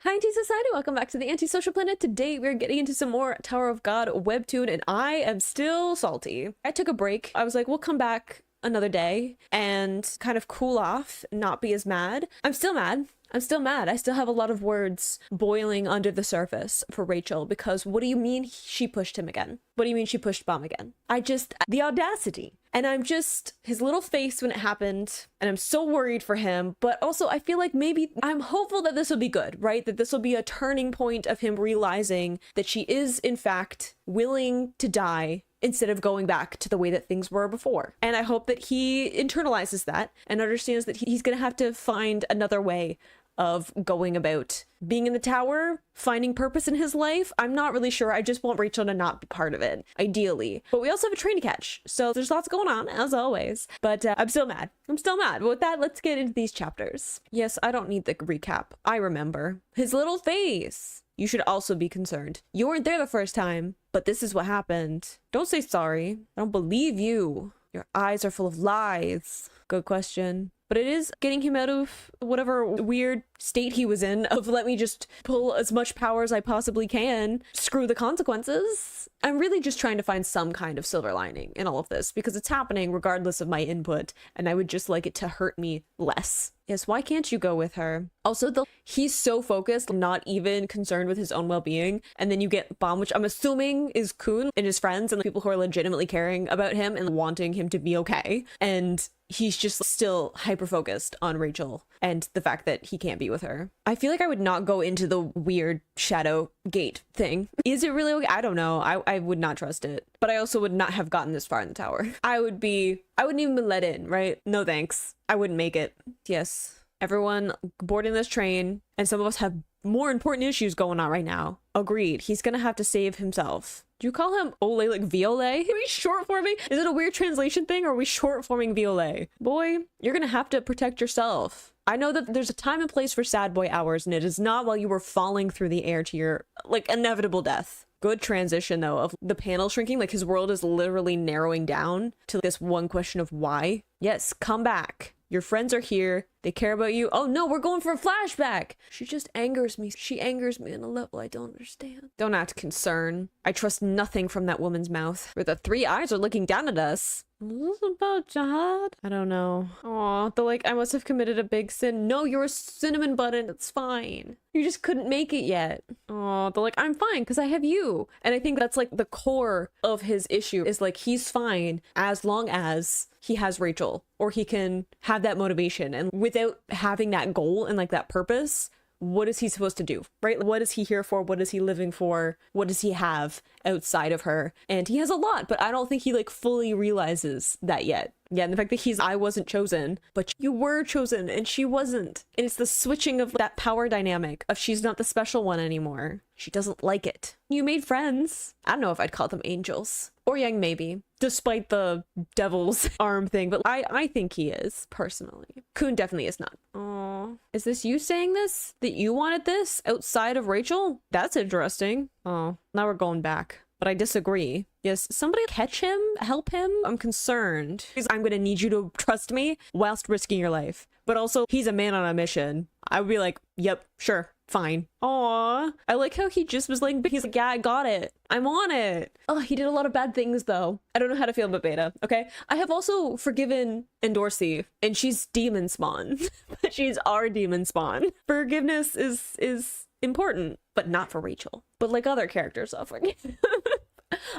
Hi, Anti-Society! Welcome back to the Antisocial Planet. Today we're getting into some more Tower of God Webtoon, and I am still salty. I took a break. I was like, we'll come back another day and kind of cool off, not be as mad. I'm still mad. I'm still mad. I still have a lot of words boiling under the surface for Rachel, because what do you mean she pushed him again? What do you mean she pushed Bomb again? The audacity. And I'm just, his little face when it happened, and I'm so worried for him, but also I feel like maybe I'm hopeful that this will be good, right? That this will be a turning point of him realizing that she is in fact willing to die instead of going back to the way that things were before. And I hope that he internalizes that and understands that he's gonna have to find another way of going about being in the tower, finding purpose in his life. I'm not really sure. I just want Rachel to not be part of it, ideally. But we also have a train to catch, so there's lots going on, as always. But I'm still mad. I'm still mad. But with that, let's get into these chapters. Yes, I don't need the recap. I remember. His little face. You should also be concerned. You weren't there the first time, but this is what happened. Don't say sorry. I don't believe you. Your eyes are full of lies. Good question. But it is getting him out of whatever weird state he was in of let me just pull as much power as I possibly can, screw the consequences. I'm really just trying to find some kind of silver lining in all of this because it's happening regardless of my input, and I would just like it to hurt me less. Yes, why can't you go with her? Also, he's so focused, not even concerned with his own well-being, and then you get Bomb, which I'm assuming is Khun and his friends and the people who are legitimately caring about him and wanting him to be okay, and he's just still hyper-focused on Rachel and the fact that he can't be with her. I feel like I would not go into the weird shadow gate thing. Is it really okay? I don't know. I would not trust it. But I also would not have gotten this far in the tower. I wouldn't even be let in, right? No thanks. I wouldn't make it. Yes. Everyone boarding this train, and some of us have more important issues going on right now. Agreed. He's gonna have to save himself. Do you call him Ole like Violet? Are we short forming? Is it a weird translation thing, or are we short forming Violet? Boy, you're gonna have to protect yourself. I know that there's a time and place for sad boy hours, and it is not while you were falling through the air to your like inevitable death. Good transition though of the panel shrinking, like his world is literally narrowing down to this one question of why. Yes, come back. Your friends are here. They care about you. Oh no, we're going for a flashback. She just angers me. She angers me on a level I don't understand. Don't act concerned. I trust nothing from that woman's mouth. Where the three eyes are looking down at us. Is this about Jihad? I don't know. Aw, I must have committed a big sin. No, you're a cinnamon button. It's fine. You just couldn't make it yet. Aw, I'm fine because I have you. And I think that's like the core of his issue is like he's fine as long as he has Rachel, or he can have that motivation. And without having that goal and like that purpose, what is he supposed to do, right? What is he here for? What is he living for? What does he have outside of her? And he has a lot, but I don't think he like fully realizes that yet. Yeah, and the fact that I wasn't chosen, but you were chosen and she wasn't. And it's the switching of that power dynamic of she's not the special one anymore. She doesn't like it. You made friends. I don't know if I'd call them angels. Or Yang maybe, despite the devil's arm thing, but I think he is, personally. Khun definitely is not. Aw. Is this you saying this? That you wanted this outside of Rachel? That's interesting. Oh, now we're going back. But I disagree. Yes, somebody catch him, help him. I'm concerned. I'm gonna need you to trust me whilst risking your life. But also, he's a man on a mission. I would be like, yep, sure, fine. Aw, I like how he just was like, he's like, yeah, I got it. I'm on it. Oh, he did a lot of bad things though. I don't know how to feel about Beta, okay? I have also forgiven Endorsi, and she's demon spawn. But she's our demon spawn. Forgiveness is important, but not for Rachel. But like other characters, I'll forgive.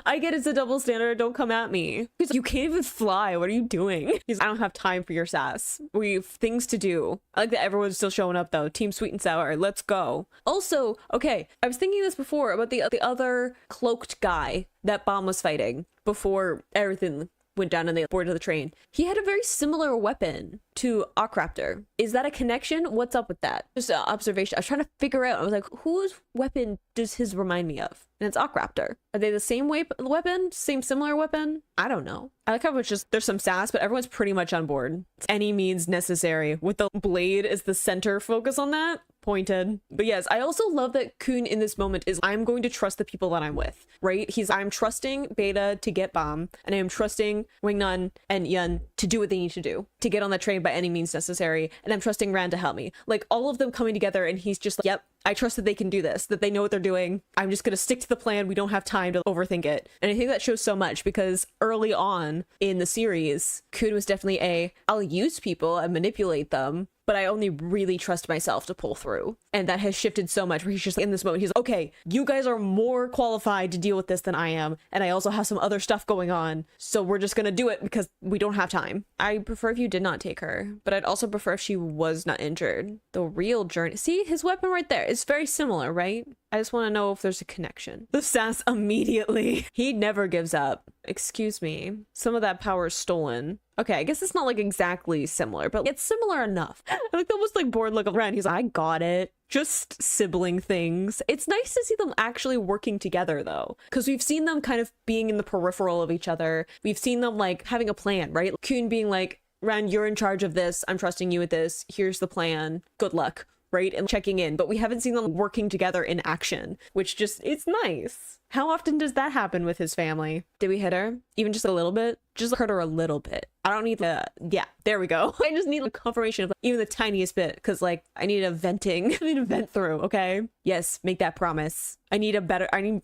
I get it's a double standard. Don't come at me. Because you can't even fly. What are you doing? I don't have time for your sass. We have things to do. I like that everyone's still showing up though. Team Sweet and Sour. Let's go. Also, okay, I was thinking this before about the other cloaked guy that Bomb was fighting before everything went down and they boarded the train. He had a very similar weapon to Ocraptor. Is that a connection? What's up with that? Just an observation. I was trying to figure out. I was like, whose weapon does his remind me of? And it's Ocraptor. Are they the same weapon? Same similar weapon? I don't know. I like how it's just there's some sass, but everyone's pretty much on board. It's any means necessary with the blade as the center focus on that. Pointed. But yes, I also love that Khun in this moment is, I'm going to trust the people that I'm with, right? I'm trusting Beta to get Bomb, and I am trusting Wingnan and Yun to do what they need to do, to get on that train by any means necessary, and I'm trusting Ran to help me. Like, all of them coming together, and he's just like, yep, I trust that they can do this, that they know what they're doing. I'm just gonna stick to the plan. We don't have time to overthink it. And I think that shows so much, because early on in the series, Khun was definitely I'll use people and manipulate them, but I only really trust myself to pull through. And that has shifted so much, where he's just in this moment, he's like, okay, you guys are more qualified to deal with this than I am, and I also have some other stuff going on, so we're just gonna do it because we don't have time. I prefer if you did not take her, but I'd also prefer if she was not injured. The real journey. See, his weapon right there is very similar, right? I just want to know if there's a connection. The sass immediately. He never gives up. Excuse me. Some of that power is stolen. Okay, I guess it's not like exactly similar, but it's similar enough. I like almost like bored look around. He's like, I got it. Just sibling things. It's nice to see them actually working together though, because we've seen them kind of being in the peripheral of each other. We've seen them like having a plan, right? Khun being like, Ran, you're in charge of this. I'm trusting you with this. Here's the plan. Good luck. Right? And checking in, but we haven't seen them working together in action, which just, it's nice. How often does that happen with his family? Did we hit her? Even just a little bit? Just hurt her a little bit. I don't need the, yeah, there we go. I just need a confirmation of even the tiniest bit, because like, I need a venting. I need to vent through, okay? Yes, make that promise. I need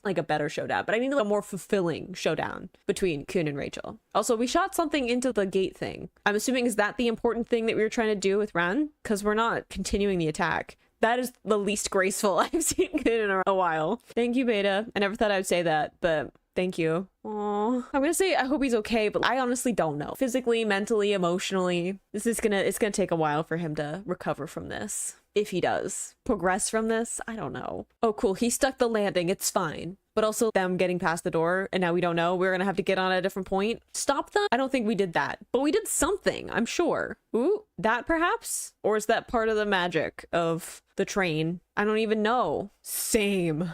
like a better showdown, but I need a more fulfilling showdown between Khun and Rachel. Also, we shot something into the gate thing. I'm assuming, is that the important thing that we were trying to do with Ran? Because we're not continuing the attack. That is the least graceful I've seen Khun in a while. Thank you, Beta. I never thought I would say that, but thank you. Aww. I'm gonna say I hope he's okay, but I honestly don't know. Physically, mentally, emotionally, it's gonna take a while for him to recover from this. If he does progress from this, I don't know. Oh, cool. He stuck the landing. It's fine. But also them getting past the door, and now we don't know. We're gonna have to get on at a different point. Stop them? I don't think we did that, but we did something, I'm sure. Ooh, that perhaps? Or is that part of the magic of the train? I don't even know. Same.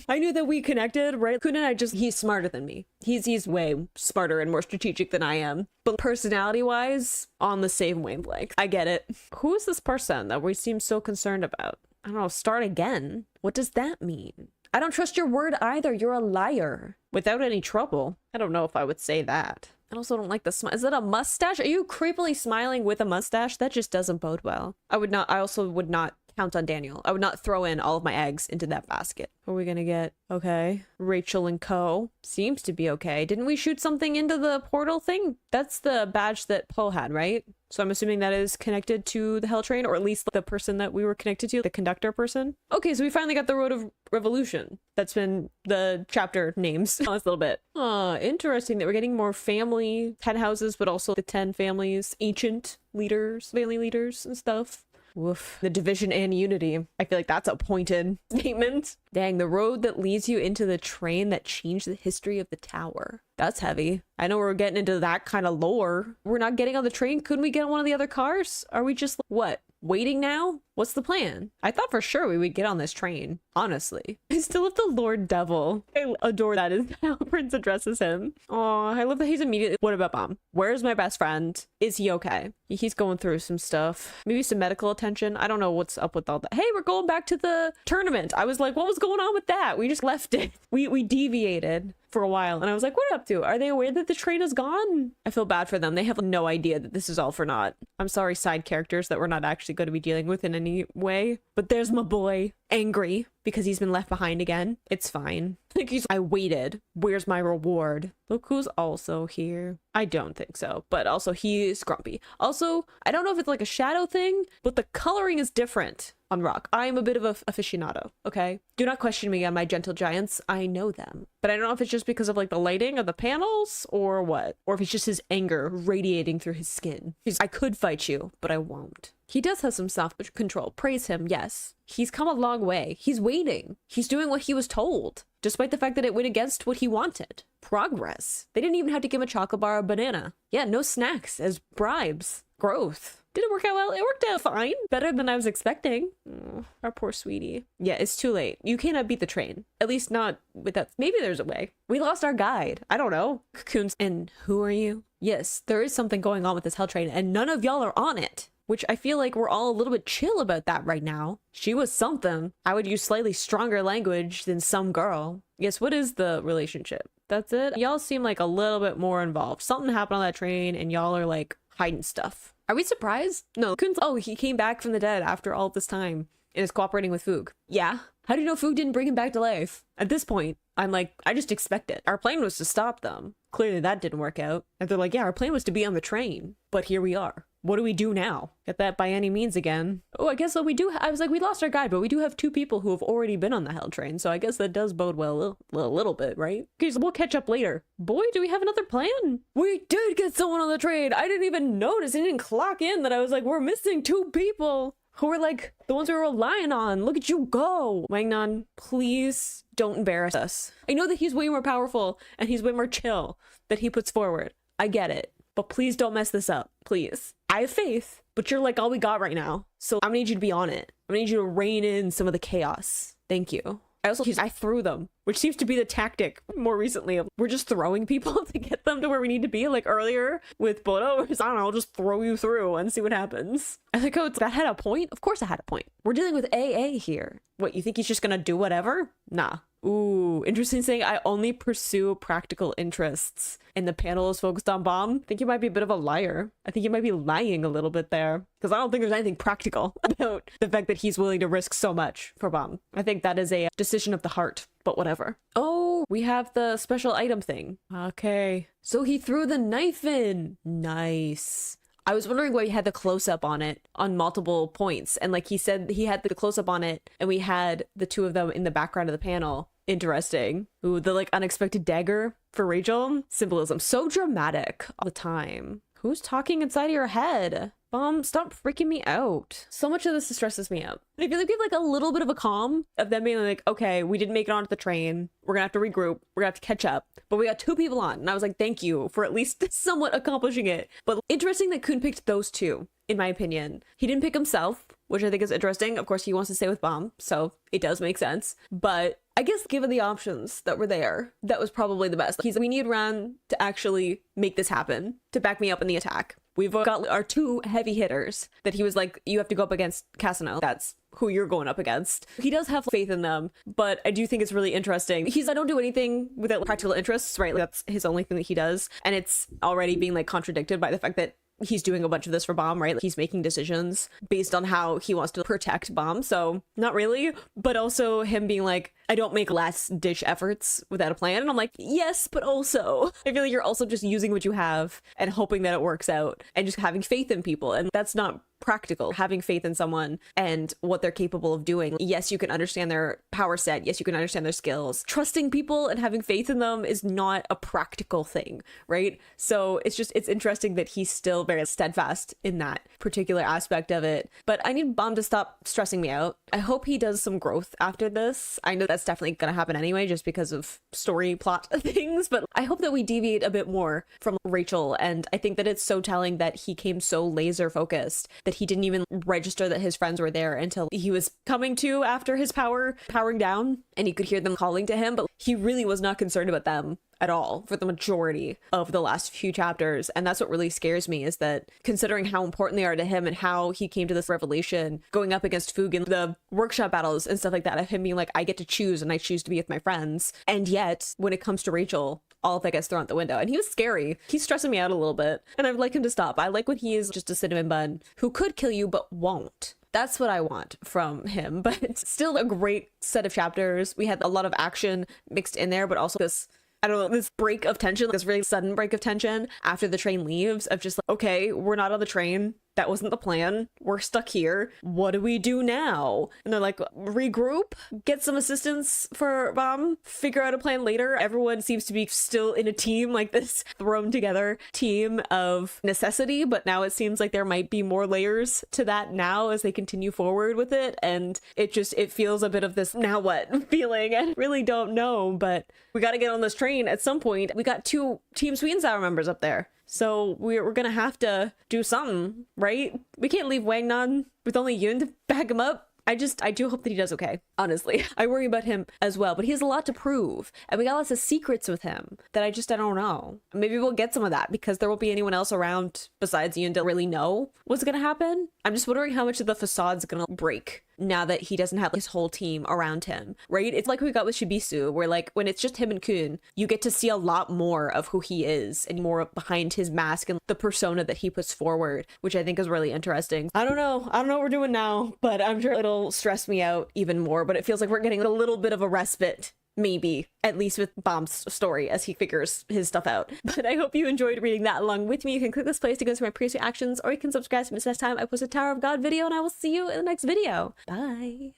I knew that we connected, right? Khun and I just, he's smarter than me. He's way smarter and more strategic than I am. But personality-wise, on the same wavelength. I get it. Who is this person that we seem so concerned about? I don't know, start again? What does that mean? I don't trust your word either. You're a liar. Without any trouble. I don't know if I would say that. I also don't like the smile. Is it a mustache? Are you creepily smiling with a mustache? That just doesn't bode well. I also would not count on Daniel. I would not throw in all of my eggs into that basket. What are we gonna get? Okay. Rachel and Co. Seems to be okay. Didn't we shoot something into the portal thing? That's the badge that Poe had, right? So I'm assuming that is connected to the Hell Train, or at least the person that we were connected to, the conductor person. Okay, so we finally got the Road of Revolution. That's been the chapter names last little bit. Interesting that we're getting more family 10 houses, but also the 10 families, ancient leaders, family leaders and stuff. Woof. The division and unity. I feel like that's a pointed statement. Dang, the road that leads you into the train that changed the history of the tower. That's heavy. I know we're getting into that kind of lore. We're not getting on the train. Couldn't we get on one of the other cars? Are we just, what, waiting now? What's the plan? I thought for sure we would get on this train, honestly. I still love the Lord Devil. I adore that is how Prince addresses him. Oh, I love that he's immediately, what about Mom? Where's my best friend? Is he okay? He's going through some stuff. Maybe some medical attention. I don't know what's up with all that. Hey, we're going back to the tournament. I was like, what was going on with that? We just left it. We deviated for a while, and I was like, what up to? Are they aware that the train is gone? I feel bad for them. They have no idea that this is all for naught. I'm sorry, side characters that we're not actually going to be dealing with in any way, but there's my boy, angry because he's been left behind again. It's fine. Like I waited. Where's my reward? Look who's also here. I don't think so, but also he's grumpy. Also, I don't know if it's like a shadow thing, but the coloring is different on Rock. I am a bit of a aficionado, okay? Do not question me on my gentle giants. I know them. But I don't know if it's just because of like the lighting of the panels or what, or if it's just his anger radiating through his skin. I could fight you, but I won't. He does have some self-control. Praise him, yes. He's come a long way. He's waiting. He's doing what he was told, despite the fact that it went against what he wanted. Progress. They didn't even have to give him a chocolate bar or banana. Yeah, no snacks as bribes. Growth. Did it work out well? It worked out fine. Better than I was expecting. Oh, our poor sweetie. Yeah, it's too late. You cannot beat the train. At least not with that. Maybe there's a way. We lost our guide. I don't know. Cocoons. And who are you? Yes, there is something going on with this hell train, and none of y'all are on it. which I feel like we're all a little bit chill about that right now. She was something. I would use slightly stronger language than some girl. Yes, what is the relationship? That's it? Y'all seem like a little bit more involved. Something happened on that train and y'all are like hiding stuff. Are we surprised? No. Oh, he came back from the dead after all this time and is cooperating with Foog. Yeah. How do you know Foog didn't bring him back to life? At this point, I'm like, I just expect it. Our plan was to stop them. Clearly that didn't work out. And they're like, yeah, our plan was to be on the train. But here we are. What do we do now? Get that by any means again. Oh, I guess so we do. I was like, we lost our guide, but we do have 2 people who have already been on the Hell train. So I guess that does bode well a little bit, right? Because we'll catch up later. Boy, do we have another plan? We did get someone on the train. I didn't even notice. I didn't clock in that I was like, we're missing 2 people who were like the ones we were relying on. Look at you go. Wangnan, please don't embarrass us. I know that he's way more powerful and he's way more chill that he puts forward. I get it. But please don't mess this up, please. I have faith, but you're like all we got right now. So I'm gonna need you to be on it. I'm gonna need you to rein in some of the chaos. Thank you. I threw them, which seems to be the tactic more recently. We're just throwing people to get them to where we need to be. Like earlier with Bodo, I don't know, I'll just throw you through and see what happens. I think, oh, that had a point? Of course it had a point. We're dealing with AA here. What, you think he's just gonna do whatever? Nah. Ooh, interesting saying I only pursue practical interests and the panel is focused on Bomb. I think you might be a bit of a liar. I think you might be lying a little bit there because I don't think there's anything practical about the fact that he's willing to risk so much for Bomb. I think that is a decision of the heart, but whatever. Oh, we have the special item thing. Okay. So he threw the knife in. Nice. I was wondering why he had the close-up on it on multiple points. And like he said, he had the close-up on it and we had the 2 of them in the background of the panel. Interesting. Ooh, the like unexpected dagger for Rachel. Symbolism. So dramatic all the time. Who's talking inside of your head? Stop freaking me out. So much of this stresses me out. I feel like we have like a little bit of a calm of them being like, okay, we didn't make it onto the train. We're gonna have to regroup. We're gonna have to catch up. But we got 2 people on. And I was like, thank you for at least somewhat accomplishing it. But interesting that Khun picked those 2, in my opinion. He didn't pick himself, which I think is interesting. Of course, he wants to stay with Bomb, so it does make sense. But I guess given the options that were there, that was probably the best. We need Ran to actually make this happen, to back me up in the attack. We've got our 2 heavy hitters that he was like, you have to go up against Casino. That's who you're going up against. He does have faith in them, but I do think it's really interesting. I don't do anything without practical interests, right? Like, that's his only thing that he does. And it's already being like contradicted by the fact that he's doing a bunch of this for Bomb, right? Like, he's making decisions based on how he wants to protect Bomb. So not really, but also him being like, I don't make last ditch efforts without a plan. And I'm like, yes, but also I feel like you're also just using what you have and hoping that it works out and just having faith in people. And that's not practical. Having faith in someone and what they're capable of doing. Yes, you can understand their power set. Yes, you can understand their skills. Trusting people and having faith in them is not a practical thing, right? So it's interesting that he's still very steadfast in that particular aspect of it. But I need Bomb to stop stressing me out. I hope he does some growth after this. I know that's definitely gonna happen anyway, just because of story plot things, but I hope that we deviate a bit more from Rachel. And I think that it's so telling that he came so laser focused that he didn't even register that his friends were there until he was coming to after his powering down and he could hear them calling to him, but he really was not concerned about them at all for the majority of the last few chapters. And that's what really scares me, is that considering how important they are to him and how he came to this revelation, going up against Foog in the workshop battles and stuff like that, of him being like, I get to choose and I choose to be with my friends. And yet when it comes to Rachel, all of that gets thrown out the window. And he was scary. He's stressing me out a little bit. And I'd like him to stop. I like when he is just a cinnamon bun who could kill you but won't. That's what I want from him. But it's still a great set of chapters. We had a lot of action mixed in there, but also this, I don't know, this break of tension, this really sudden break of tension after the train leaves, of just like, okay, we're not on the train. That wasn't the plan. We're stuck here. What do we do now? And they're like, regroup, get some assistance for Bomb, figure out a plan later. Everyone seems to be still in a team, like this thrown together team of necessity, but now it seems like there might be more layers to that now as they continue forward with it. And it feels a bit of this now what feeling. I really don't know, but we got to get on this train at some point. We got 2 Team Sweet and Sour members up there. So we're gonna have to do something, right? We can't leave Wangnan with only Yun to back him up. I do hope that he does okay, honestly. I worry about him as well, but he has a lot to prove. And we got lots of secrets with him that I don't know. Maybe we'll get some of that because there won't be anyone else around besides Yoon to really know what's gonna happen. I'm just wondering how much of the facade's gonna break now that he doesn't have his whole team around him, right? It's like we got with Shibisu, where like when it's just him and Khun, you get to see a lot more of who he is and more behind his mask and the persona that he puts forward, which I think is really interesting. I don't know what we're doing now, but I'm sure it'll stress me out even more, but it feels like we're getting a little bit of a respite, maybe, at least with Bomb's story as he figures his stuff out. But I hope you enjoyed reading that along with me. You can click this place to go to my previous reactions, or you can subscribe to me next time I post a Tower of God video, and I will see you in the next video. Bye.